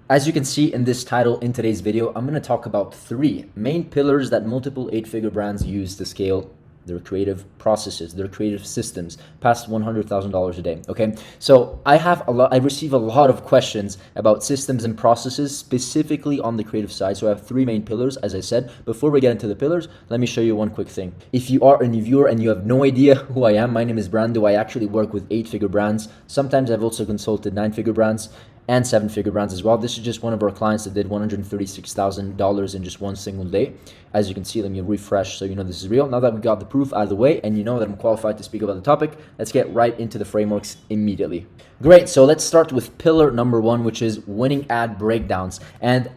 As you can see in this title in today's video, I'm going to talk about three main pillars that multiple eight-figure brands use to scale their creative processes, their creative systems past $100,000 a day. Okay, so I receive a lot of questions about systems and processes specifically on the creative side. So I have three main pillars, as I said. Before we get into the pillars, let me show you one quick thing. If you are a new viewer and you have no idea who I am, my name is Brando. I actually work with eight-figure brands. Sometimes I've also consulted nine-figure brands and seven-figure brands as well. This is just one of our clients that did $136,000 in just one single day. As you can see, let me refresh so you know this is real. Now that we got the proof out of the way and you know that I'm qualified to speak about the topic, let's get right into the frameworks immediately. Great, so let's start with pillar number one, which is winning ad breakdowns. And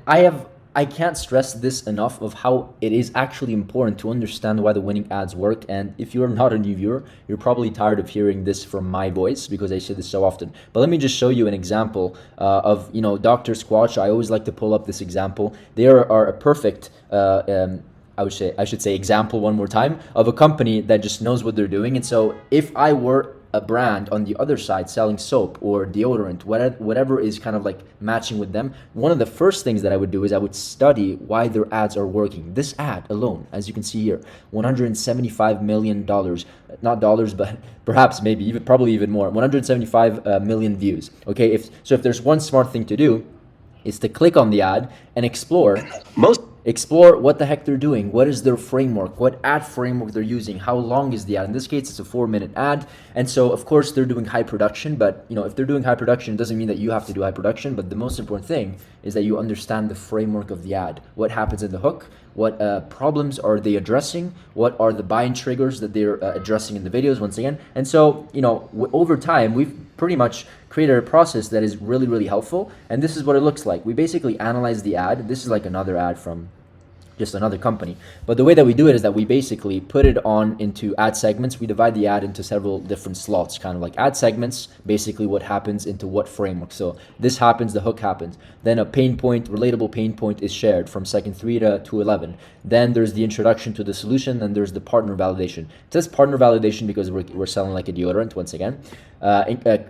I can't stress this enough of how it is actually important to understand why the winning ads work. And if you're not a new viewer, you're probably tired of hearing this from my voice because I say this so often. But let me just show you an example of, Dr. Squatch. I always like to pull up this example. They are a perfect, I should say example one more time of a company that just knows what they're doing. And so if I were a brand on the other side selling soap or deodorant, whatever is kind of like matching with them, one of the first things that I would do is I would study why their ads are working. This ad alone, as you can see here, $175 million, not dollars, but perhaps maybe even probably even more, 175 million views. Okay, if there's one smart thing to do is to click on the ad and explore what the heck they're doing, what is their framework, what ad framework they're using, how long is the ad. In this case, it's a 4-minute ad. And so of course they're doing high production, but if they're doing high production, it doesn't mean that you have to do high production. But the most important thing is that you understand the framework of the ad, what happens in the hook, what problems are they addressing, what are the buying triggers that they're addressing in the videos once again. And so over time we've pretty much created a process that is really, really helpful. And this is what it looks like. We basically analyze the ad. This is like another ad from just another company. But the way that we do it is that we basically put it on into ad segments. We divide the ad into several different slots, kind of like ad segments, basically what happens into what framework. So this happens, the hook happens. Then a pain point, relatable pain point is shared from second 3 to 11. Then there's the introduction to the solution, and there's the partner validation. It says partner validation because we're selling like a deodorant once again.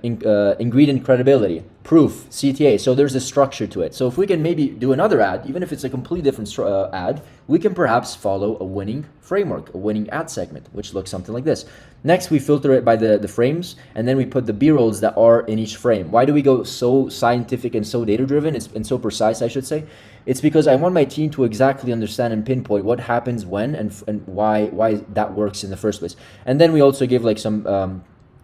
Ingredient credibility, proof, CTA. So there's a structure to it. So if we can maybe do another ad, even if it's a completely different ad, we can perhaps follow a winning framework, a winning ad segment, which looks something like this. Next, we filter it by the frames, and then we put the B-rolls that are in each frame. Why do we go so scientific and so data-driven and so precise, I should say? It's because I want my team to exactly understand and pinpoint what happens when and why that works in the first place. And then we also give like some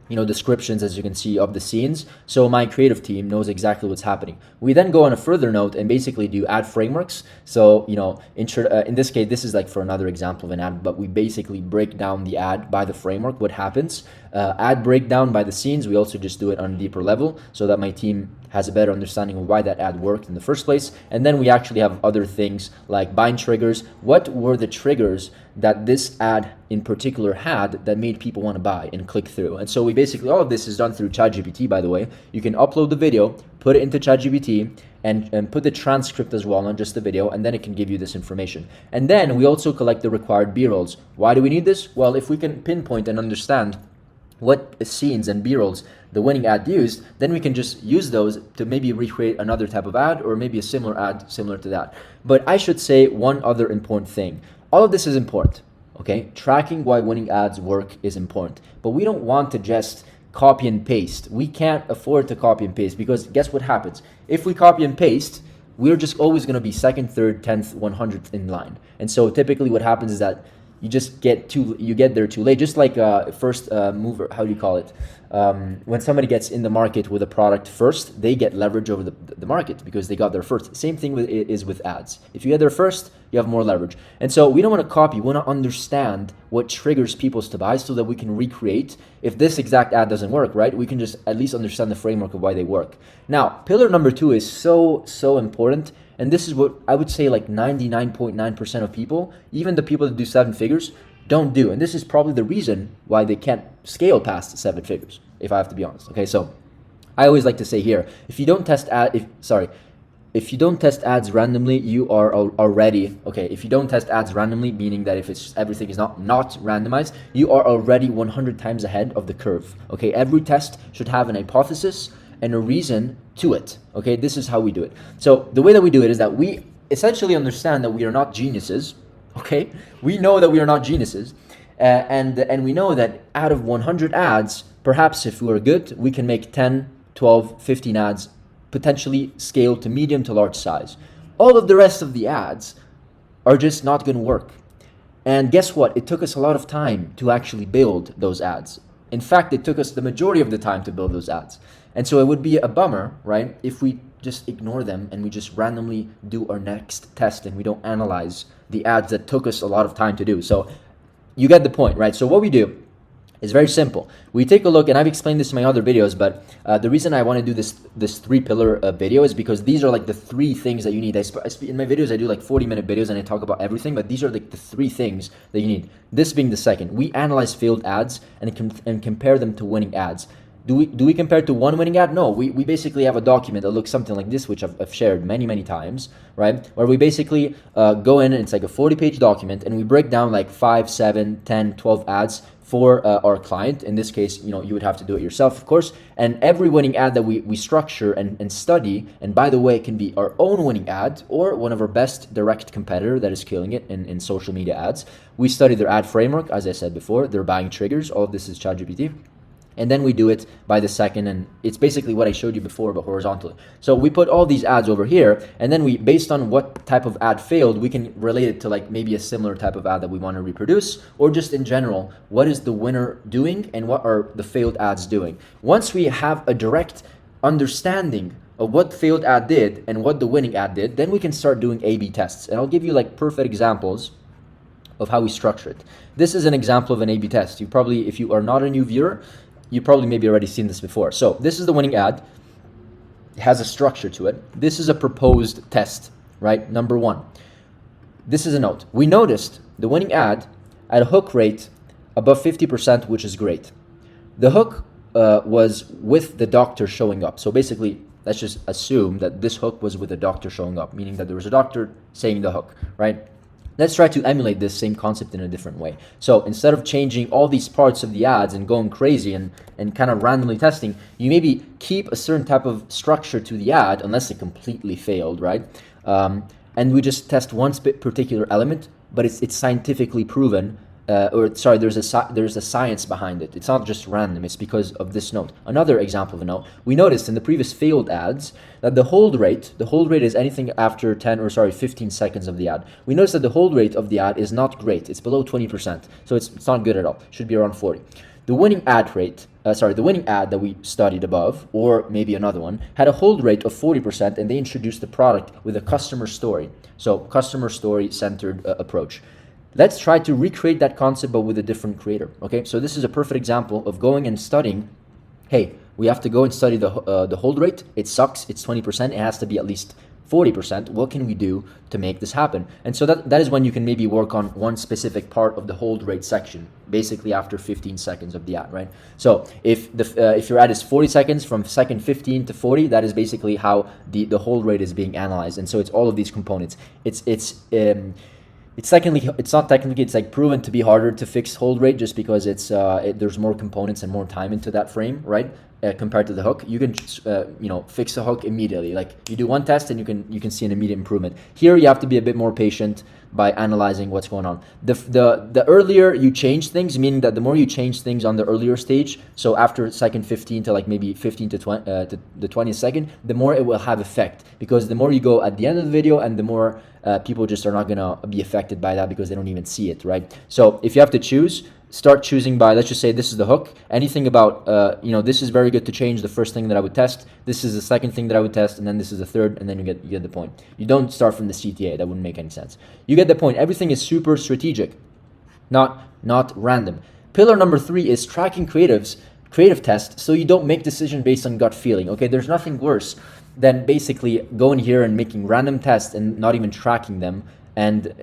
descriptions, as you can see, of the scenes, so my creative team knows exactly what's happening. We then go on a further note and basically do ad frameworks. So in this case, this is like for another example of an ad, but we basically break down the ad by the framework, what happens. Ad breakdown by the scenes, we also just do it on a deeper level so that my team has a better understanding of why that ad worked in the first place. And then we actually have other things like buying triggers. What were the triggers that this ad in particular had that made people want to buy and click through? And so we basically, all of this is done through ChatGPT, by the way. You can upload the video, put it into ChatGPT, and put the transcript as well, not just the video, and then it can give you this information. And then we also collect the required B-rolls. Why do we need this? Well, if we can pinpoint and understand what scenes and B-rolls the winning ad used, then we can just use those to maybe recreate another type of ad or maybe a similar ad similar to that. But I should say one other important thing. All of this is important, okay? Tracking why winning ads work is important, but we don't want to just copy and paste. We can't afford to copy and paste because guess what happens? If we copy and paste, we're just always going to be second, third, 10th, 100th in line. And so typically what happens is that you just get there too late. Just like first mover, how do you call it? When somebody gets in the market with a product first, they get leverage over the market because they got there first. Same thing is with ads. If you get there first, you have more leverage. And so we don't want to copy. We want to understand what triggers people to buy so that we can recreate. If this exact ad doesn't work, right, we can just at least understand the framework of why they work. Now, pillar number 2 is so important. And this is what I would say like 99.9% of people, even the people that do 7 figures, don't do. And this is probably the reason why they can't scale past 7 figures, if I have to be honest. Okay, so I always like to say here, if you don't test ads randomly, you are already, okay, if you don't test ads randomly, meaning that if everything is not randomized, you are already 100 times ahead of the curve. Okay, every test should have an hypothesis, and a reason to it. Okay, this is how we do it. So the way that we do it is that we essentially understand that we are not geniuses. Okay, we know that we are not geniuses, and we know that out of 100 ads, perhaps if we are good, we can make 10, 12, 15 ads, potentially scale to medium to large size. All of the rest of the ads are just not going to work. And guess what? It took us a lot of time to actually build those ads. In fact, it took us the majority of the time to build those ads. And so it would be a bummer, right, if we just ignore them and we just randomly do our next test and we don't analyze the ads that took us a lot of time to do. So you get the point, right? So what we do is very simple. We take a look, and I've explained this in my other videos, but the reason I want to do this 3-pillar video is because these are like the 3 things that you need. In my videos, I do like 40-minute videos and I talk about everything, but these are like the 3 things that you need. This being the second. We analyze failed ads and compare them to winning ads. Do we compare it to one winning ad? No, we basically have a document that looks something like this, which I've shared many times, right? Where we basically go in and it's like a 40-page document and we break down like 5, 7, 10, 12 ads for our client. In this case, you would have to do it yourself, of course. And every winning ad that we structure and study, and by the way, it can be our own winning ad or one of our best direct competitor that is killing it in social media ads. We study their ad framework, as I said before, their buying triggers. All of this is ChatGPT. And then we do it by the second, and it's basically what I showed you before, but horizontally. So we put all these ads over here, and then we, based on what type of ad failed, we can relate it to like maybe a similar type of ad that we want to reproduce, or just in general, what is the winner doing and what are the failed ads doing. Once we have a direct understanding of what failed ad did and what the winning ad did, then we can start doing A/B tests. And I'll give you like perfect examples of how we structure it. This is an example of an A/B test. You probably, if you are not a new viewer, you probably maybe already seen this before. So this is the winning ad. It has a structure to it. This is a proposed test, right? Number 1. This is a note. We noticed the winning ad at a hook rate above 50%, which is great. The hook was with the doctor showing up. So basically, let's just assume that this hook was with a doctor showing up, meaning that there was a doctor saying the hook, right? Let's try to emulate this same concept in a different way. So instead of changing all these parts of the ads and going crazy and kind of randomly testing, you maybe keep a certain type of structure to the ad unless it completely failed, right? And we just test one particular element, but it's scientifically proven. There's a science behind it. It's not just random. It's because of this note. Another example of a note. We noticed in the previous failed ads that the hold rate is anything after 15 seconds of the ad. We noticed that the hold rate of the ad is not great. It's below 20%. So it's not good at all. It should be around 40. The winning ad that we studied above, or maybe another one, had a hold rate of 40%, and they introduced the product with a customer story. So customer story centered approach. Let's try to recreate that concept, but with a different creator. Okay, so this is a perfect example of going and studying. Hey, we have to go and study the hold rate. It sucks. It's 20%. It has to be at least 40%. What can we do to make this happen? And so that is when you can maybe work on one specific part of the hold rate section, basically after 15 seconds of the ad, right? So if your ad is 40 seconds, from second 15 to 40, that is basically how the hold rate is being analyzed. And so it's all of these components. It's like proven to be harder to fix hold rate just because there's more components and more time into that frame, right? Compared to the hook, you can fix the hook immediately. Like you do one test and you can see an immediate improvement. Here you have to be a bit more patient by analyzing what's going on. The earlier you change things, meaning that the more you change things on the earlier stage, so after second 15 to like maybe 15 to the 20th second, the more it will have effect, because the more you go at the end of the video, and the more people just are not gonna be affected by that because they don't even see it, right? So if you have to choose, start choosing by, let's just say this is the hook. Anything about, this is very good to change, the first thing that I would test. This is the second thing that I would test, and then this is the third, and then you get the point. You don't start from the CTA. That wouldn't make any sense. You get the point. Everything is super strategic, not random. Pillar number 3 is tracking creative tests, so you don't make decisions based on gut feeling. Okay, there's nothing worse than basically going here and making random tests and not even tracking them. And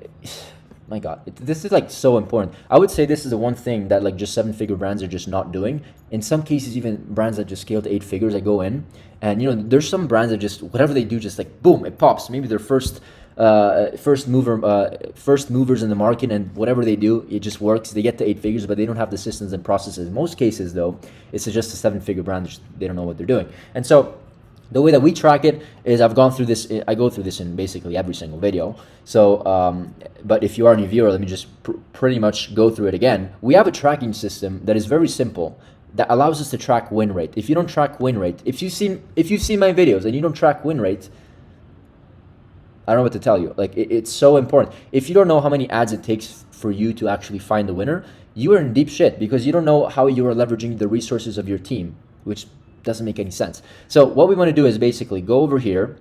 my God, this is like so important. I would say this is the one thing that like just 7-figure brands are just not doing. In some cases, even brands that just scale to 8 figures, I go in and there's some brands that just, whatever they do, just like boom, it pops. Maybe their first first movers in the market, and whatever they do, it just works. They get to 8 figures, but they don't have the systems and processes. In most cases, though, it's just a 7-figure brand. They don't know what they're doing. And so the way that we track it is I go through this in basically every single video. So, but if you are a new viewer, let me just pretty much go through it again. We have a tracking system that is very simple that allows us to track win rate. If you don't track win rate, if you've seen my videos and you don't track win rate, I don't know what to tell you. Like it's so important. If you don't know how many ads it takes for you to actually find the winner, you are in deep shit because you don't know how you are leveraging the resources of your team, which doesn't make any sense. So what we want to do is basically go over here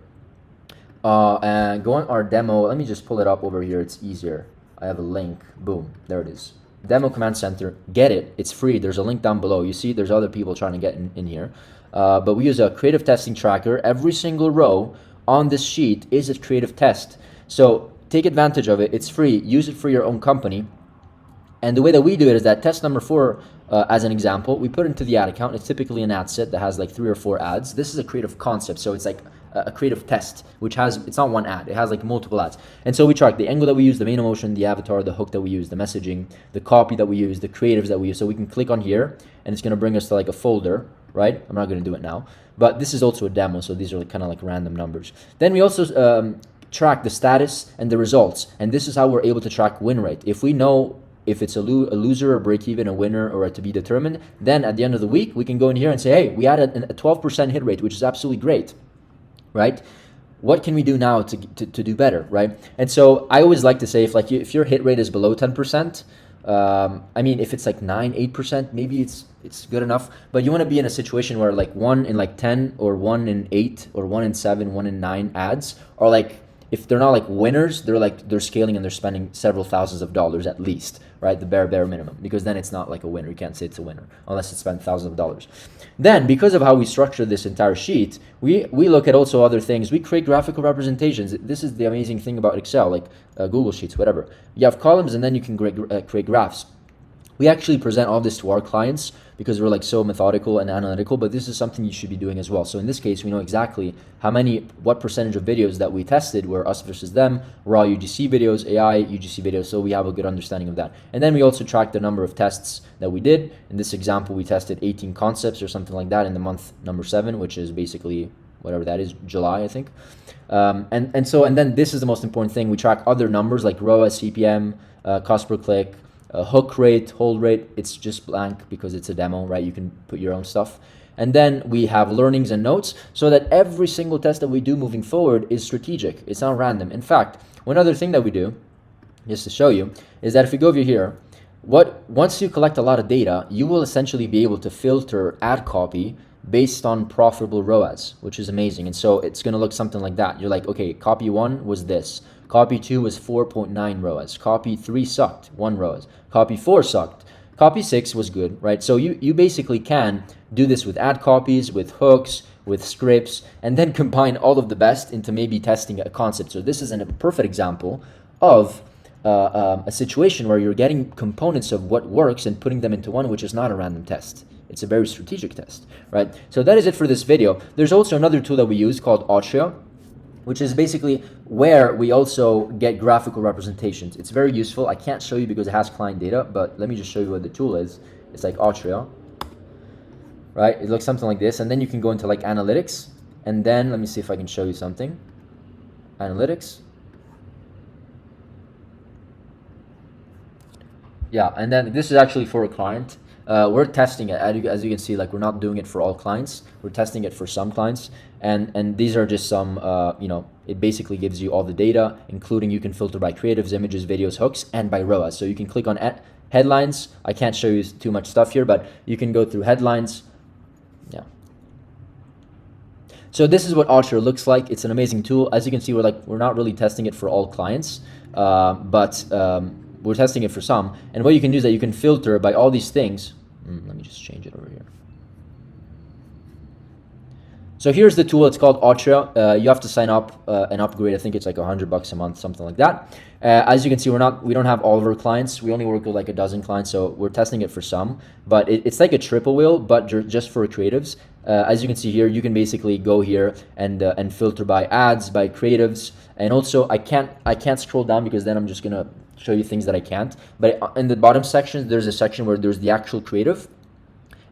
and go on our demo. Let me just pull it up over here. It's easier. I have a link. Boom. There it is. Demo Command Center. Get it. It's free. There's a link down below. You see there's other people trying to get in here. But we use a creative testing tracker. Every single row on this sheet is a creative test. So take advantage of it. It's free. Use it for your own company. And the way that we do it is that test number 4, as an example, we put into the ad account. It's typically an ad set that has like 3 or 4 ads. This is a creative concept. So it's like a creative test, which it's not one ad. It has like multiple ads. And so we track the angle that we use, the main emotion, the avatar, the hook that we use, the messaging, the copy that we use, the creatives that we use. So we can click on here and it's going to bring us to like a folder, right? I'm not going to do it now, but this is also a demo. So these are kind of like random numbers. Then we also track the status and the results. And this is how we're able to track win rate. If we know if it's a loser, a break even, a winner, or a to be determined, then at the end of the week, we can go in here and say, hey, we had a 12% hit rate, which is absolutely great, right? What can we do now to do better, right? And so I always like to say, if your hit rate is below 10%, I mean, if it's like 9, 8%, maybe it's good enough. But you want to be in a situation where like 1 in like 10 or 1 in 8 or 1 in 7, 1 in 9 ads are like, if they're not like winners, they're scaling and they're spending several thousands of dollars at least, right? The bare minimum, because then it's not like a winner. You can't say it's a winner unless it spent thousands of dollars. Then, because of how we structure this entire sheet, we look at also other things. We create graphical representations. This is the amazing thing about Excel, like Google Sheets, whatever. You have columns and then you can create graphs. We actually present all this to our clients because we're like so methodical and analytical, but this is something you should be doing as well. So in this case, we know exactly what percentage of videos that we tested were us versus them, raw UGC videos, AI UGC videos. So we have a good understanding of that. And then we also track the number of tests that we did. In this example, we tested 18 concepts or something like that in the month number 7, which is basically whatever that is, July, I think. And then this is the most important thing. We track other numbers like ROAS, CPM, cost per click, hook rate, hold rate. It's just blank because it's a demo, right? You can put your own stuff. And then we have learnings and notes so that every single test that we do moving forward is strategic. It's not random. In fact, one other thing that we do, just to show you, is that if we go over here, once you collect a lot of data, you will essentially be able to filter ad copy based on profitable ROAS, which is amazing. And so it's going to look something like that. You're like, okay, copy 1 was this. Copy 2 was 4.9 ROAS. Copy 3 sucked, 1 ROAS. Copy 4 sucked. Copy 6 was good, right? So you basically can do this with ad copies, with hooks, with scripts, and then combine all of the best into maybe testing a concept. So this is a perfect example of a situation where you're getting components of what works and putting them into one, which is not a random test. It's a very strategic test, right? So that is it for this video. There's also another tool that we use called Atria, which is basically where we also get graphical representations. It's very useful. I can't show you because it has client data, but let me just show you what the tool is. It's like Atria, right? It looks something like this, and then you can go into like analytics, and then let me see if I can show you something. Analytics. Yeah, and then this is actually for a client. We're testing it, as you can see, like we're not doing it for all clients. We're testing it for some clients, and these are just some, it basically gives you all the data, including you can filter by creatives, images, videos, hooks, and by ROAS. So you can click on headlines. I can't show you too much stuff here, but you can go through headlines. Yeah. So this is what Atria looks like. It's an amazing tool. As you can see, we're not really testing it for all clients, but we're testing it for some. And what you can do is that you can filter by all these things. Let me just change it over here. So here's the tool. It's called Atria. You have to sign up and upgrade. I think it's like $100 a month, something like that. As you can see, we don't have all of our clients. We only work with like a dozen clients, so we're testing it for some. But it's like a triple wheel, but just for creatives. as you can see here, you can basically go here and filter by ads, by creatives, and also I can't scroll down because then I'm just gonna show you things that I can't. But in the bottom section, there's a section where there's the actual creative,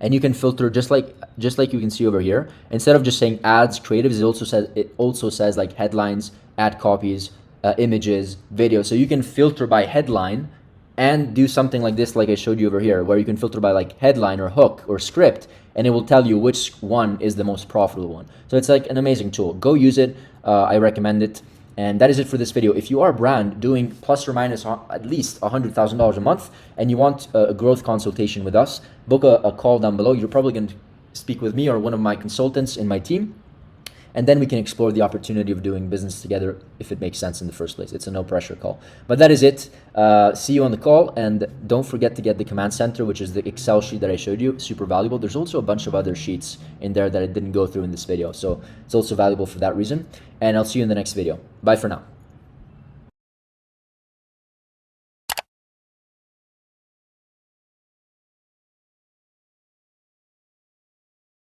and you can filter just like you can see over here. Instead of just saying ads, creatives, it also says like headlines, ad copies, images, videos. So you can filter by headline and do something like this, like I showed you over here, where you can filter by like headline or hook or script, and it will tell you which one is the most profitable one. So it's like an amazing tool. Go use it. I recommend it. And that is it for this video. If you are a brand doing plus or minus at least $100,000 a month and you want a growth consultation with us, book a call down below. You're probably going to speak with me or one of my consultants in my team. And then we can explore the opportunity of doing business together if it makes sense in the first place. It's a no pressure call. But that is it. See you on the call. And don't forget to get the command center, which is the Excel sheet that I showed you. Super valuable. There's also a bunch of other sheets in there that I didn't go through in this video. So it's also valuable for that reason. And I'll see you in the next video. Bye for now.